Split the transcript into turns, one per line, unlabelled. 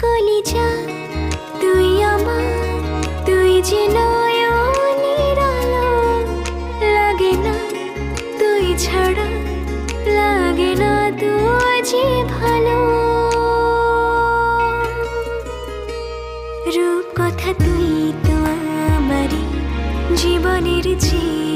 কলিজা তুই আমার, তুই যে নয়নের আলো। লাগে না তুই ছাড়া, লাগে না তুই যে ভালো। রূপ কথা তুই তো আমারই জীবনের চেয়ে